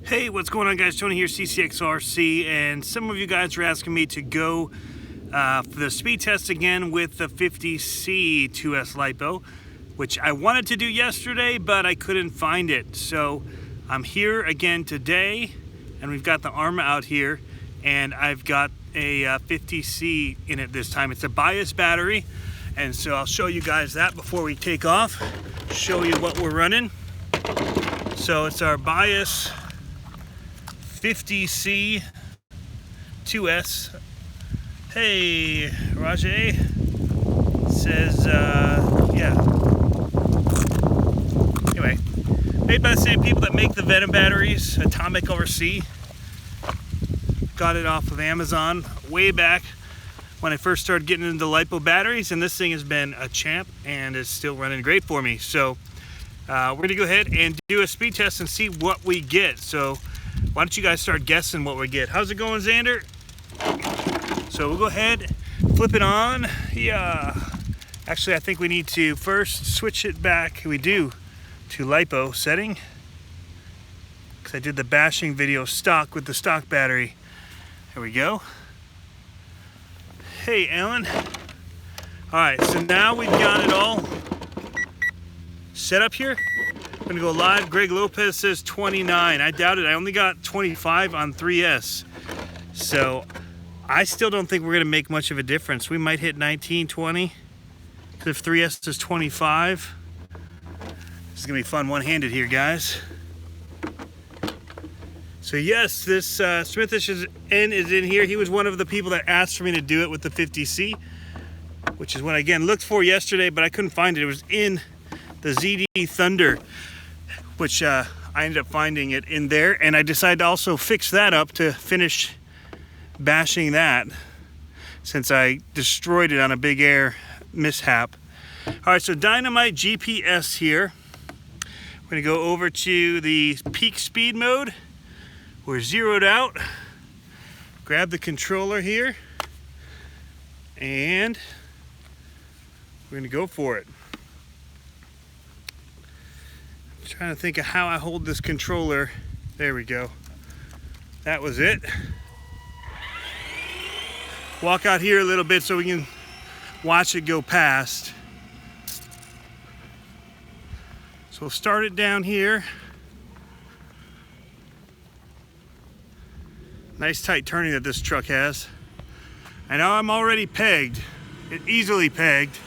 Hey, what's going on, guys? Tony here, CCxRC, and some of you guys are asking me to go for the speed test again with the 50C 2S LiPo, which I wanted to do yesterday, but I couldn't find it. So I'm here again today, and we've got the ARRMA out here, and I've got a 50C in it this time. It's a bias battery, and so I'll show you guys that before we take off, show you what we're running. So it's our bias 50C 2S. Hey, Rajay says, yeah. Anyway, made by the same people that make the Venom batteries, CCxRC. Got it off of Amazon way back when I first started getting into LiPo batteries, and this thing has been a champ and is still running great for me. So we're gonna go ahead and do a speed test and see what we get. So why don't you guys start guessing what we get? How's it going, Xander? So we'll go ahead, flip it on. Yeah. Actually, I think we need to first switch it back. We do to LiPo setting, because I did the bashing video stock with the stock battery. There we go. Hey, Alan. All right, so now we've got it all set up here. I'm gonna go live. Greg Lopez says 29. I doubt it. I only got 25 on 3S. So I still don't think we're gonna make much of a difference. We might hit 19, 20. Because if 3S is 25, this is gonna be fun one-handed here, guys. So yes, this Smithish N is in here. He was one of the people that asked for me to do it with the 50C, which is what I again looked for yesterday, but I couldn't find it. It was in the ZD Thunder, which I ended up finding it in there, and I decided to also fix that up to finish bashing that, since I destroyed it on a big air mishap. All right, so Dynamite GPS here. We're gonna go over to the peak speed mode. We're zeroed out. Grab the controller here, and we're gonna go for it. Trying to think of how I hold this controller. There we go. That was it. Walk out here a little bit so we can watch it go past. So we'll start it down here. Nice tight turning that this truck has. I know I'm already pegged. It easily pegged.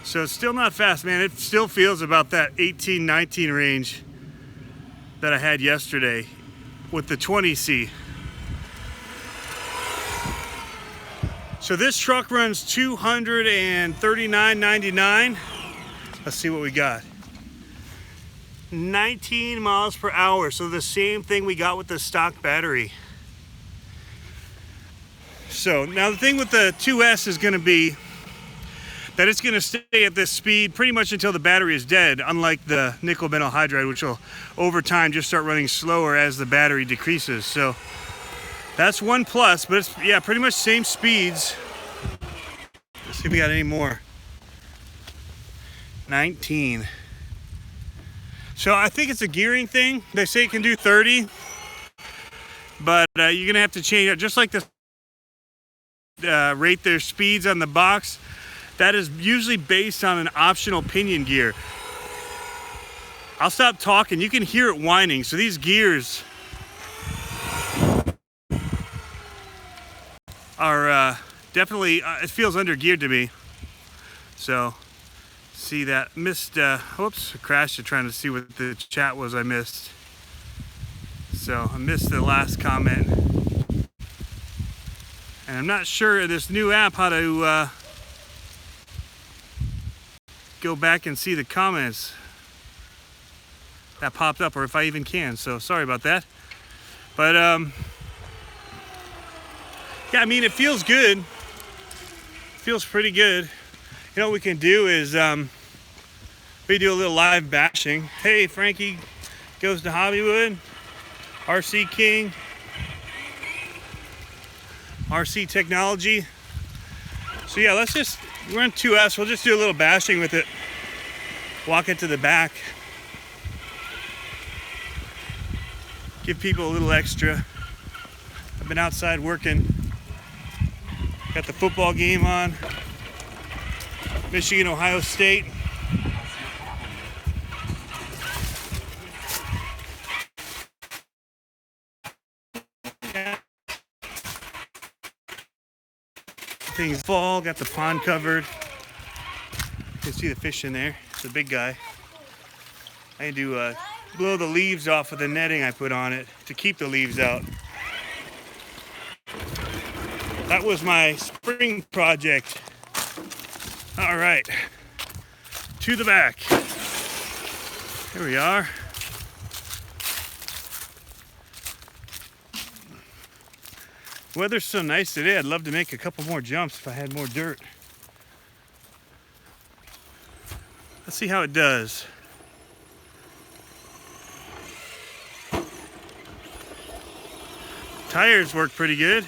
So it's still not fast, man. It still feels about that 18, 19 range that I had yesterday with the 20C. So this truck runs 239.99. Let's see what we got. 19 miles per hour. So the same thing we got with the stock battery. So now the thing with the 2S is going to be that it's going to stay at this speed pretty much until the battery is dead, unlike the nickel metal hydride, which will over time just start running slower as the battery decreases. So that's one plus, but it's, yeah, pretty much same speeds. Let's see if we got any more. 19. So I think it's a gearing thing. They say it can do 30, but you're going to have to change it. Just like the rate their speeds on the box, that is usually based on an optional pinion gear. I'll stop talking. You can hear it whining. So these gears are definitely, it feels under geared to me. So see that missed, whoops, I crashed it trying to see what the chat was I missed. So I missed the last comment. And I'm not sure this new app how to go back and see the comments that popped up, or if I even can, so sorry about that. But yeah, I mean, it feels good. Feels pretty good. You know what we can do is we do a little live bashing. Hey, Frankie goes to Hollywood. RC King. RC Technology. So yeah, let's just We're on 2S. We'll just do a little bashing with it. Walk it to the back. Give people a little extra. I've been outside working. Got the football game on. Michigan, Ohio State. Things fall, got the pond covered. You can see the fish in there. It's a big guy. I need to blow the leaves off of the netting I put on it to keep the leaves out. That was my spring project. All right, to the back. Here we are. Weather's so nice today, I'd love to make a couple more jumps if I had more dirt. Let's see how it does. Tires work pretty good.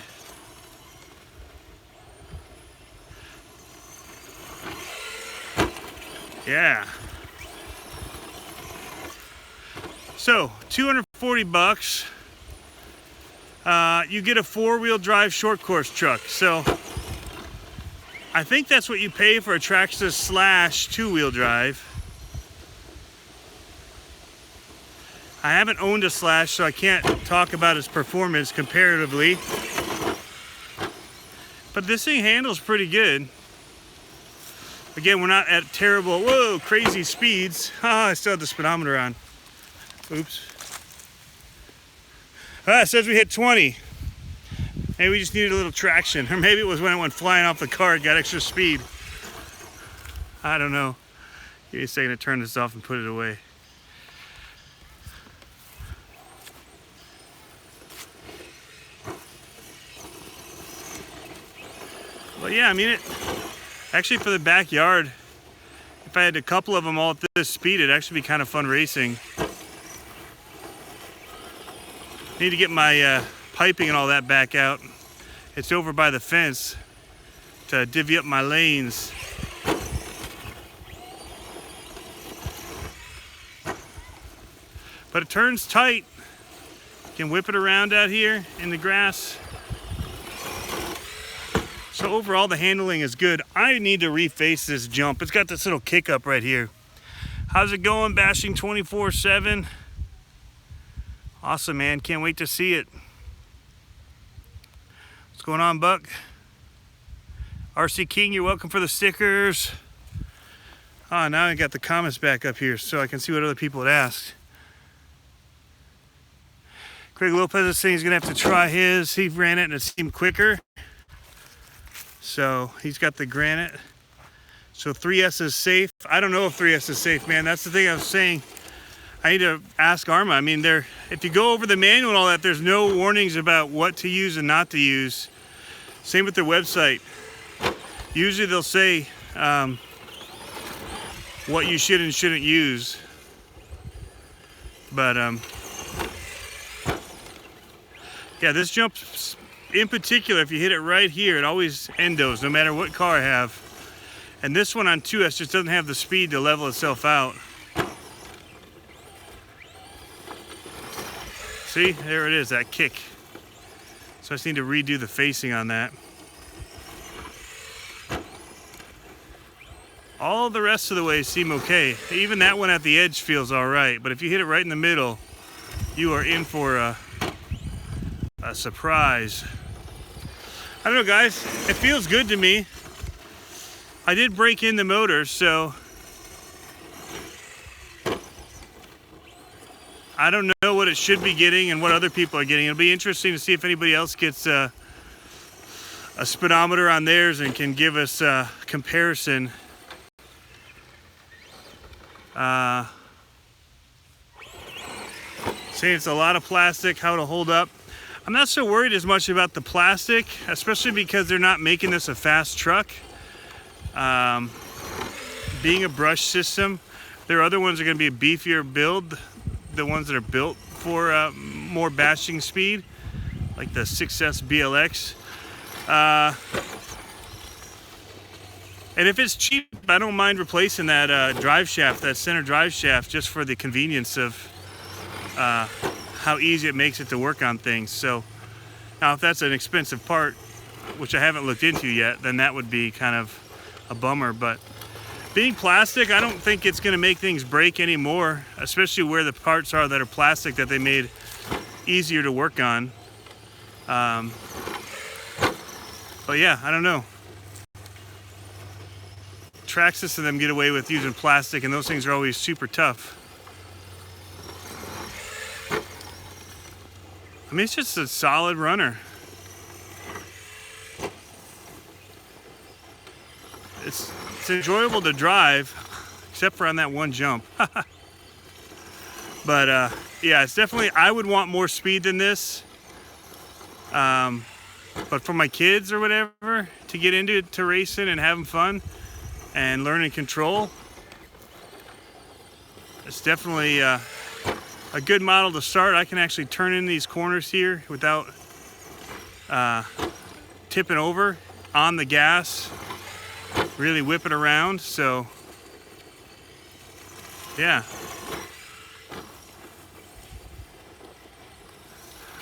Yeah. So, 240 bucks. You get a 4-wheel drive short course truck. So, I think that's what you pay for a Traxxas Slash 2-wheel drive. I haven't owned a Slash, so I can't talk about its performance comparatively. But this thing handles pretty good. Again, we're not at terrible, whoa, crazy speeds. I still have the speedometer on. Oops. It says we hit 20. Maybe we just needed a little traction. Or maybe it was when it went flying off the car, it got extra speed. I don't know. Give me a second to turn this off and put it away. Well, yeah, I mean, actually for the backyard, if I had a couple of them all at this speed, it'd actually be kind of fun racing. Need to get my piping and all that back out. It's over by the fence to divvy up my lanes. But it turns tight. You can whip it around out here in the grass. So overall the handling is good. I need to reface this jump. It's got this little kick up right here. How's it going, bashing 24/7? Awesome, man. Can't wait to see it. What's going on, Buck? RC King, you're welcome for the stickers. Oh, now I got the comments back up here so I can see what other people had asked. Craig Lopez is saying he's going to have to try his. He ran it and it seemed quicker. So he's got the granite. So 3S is safe. I don't know if 3S is safe, man. That's the thing I was saying. I need to ask ARRMA. I mean, if you go over the manual and all that, there's no warnings about what to use and not to use. Same with their website. Usually they'll say what you should and shouldn't use. But yeah, this jump in particular, if you hit it right here, it always endos, no matter what car I have. And this one on 2S just doesn't have the speed to level itself out. See, there it is, that kick. So I just need to redo the facing on that. All the rest of the ways seem okay. Even that one at the edge feels all right. But if you hit it right in the middle, you are in for a surprise. I don't know, guys. It feels good to me. I did break in the motor, so I don't know what it should be getting and what other people are getting. It'll be interesting to see if anybody else gets a speedometer on theirs and can give us a comparison. Saying it's a lot of plastic, how it'll hold up. I'm not so worried as much about the plastic, especially because they're not making this a fast truck. Being a brush system, their other ones are going to be a beefier build. The ones that are built for more bashing speed, like the 6S BLX. And if it's cheap, I don't mind replacing that drive shaft, that center drive shaft, just for the convenience of how easy it makes it to work on things. So now if that's an expensive part, which I haven't looked into yet, then that would be kind of a bummer. But being plastic, I don't think it's going to make things break anymore, especially where the parts are that are plastic that they made easier to work on. But yeah, I don't know. Traxxas and them get away with using plastic, and those things are always super tough. I mean, it's just a solid runner. It's enjoyable to drive, except for on that one jump. But yeah, it's definitely, I would want more speed than this. But for my kids or whatever, to get into it, to racing and having fun and learning control, it's definitely a good model to start. I can actually turn in these corners here without tipping over on the gas, really whip it around. So yeah,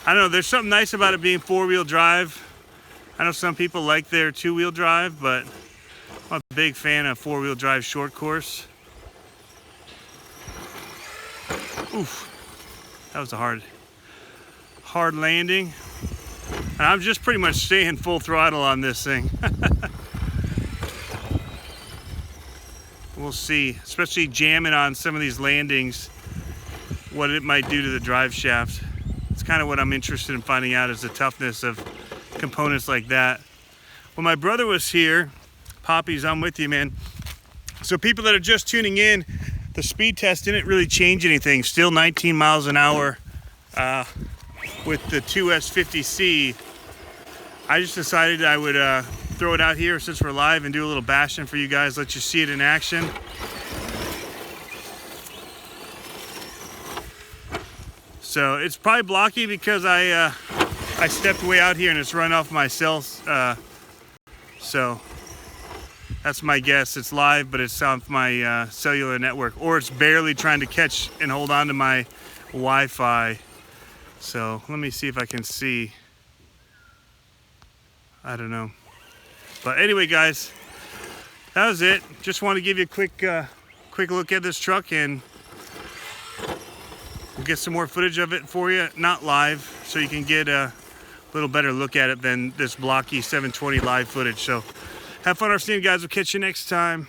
I don't know, there's something nice about it being four-wheel drive. I know some people like their two-wheel drive, but I'm a big fan of four-wheel drive short course. Oof, that was a hard landing. And I'm just pretty much staying full throttle on this thing. We'll see, especially jamming on some of these landings, what it might do to the drive shaft. It's kind of what I'm interested in finding out, is the toughness of components like that. When my brother was here, Poppies, I'm with you, man. So people that are just tuning in, the speed test didn't really change anything. Still 19 miles an hour with the 2S 50C. I just decided I would throw it out here since we're live and do a little bashing for you guys, let you see it in action. So it's probably blocky because I stepped way out here and it's run off my cell. So that's my guess. It's live, but it's off my cellular network, or it's barely trying to catch and hold on to my Wi-Fi. So let me see if I can see. I don't know. But anyway, guys, that was it. Just want to give you a quick look at this truck, and we'll get some more footage of it for you, not live, so you can get a little better look at it than this blocky 720 live footage. So have fun, our seeing, guys. We'll catch you next time.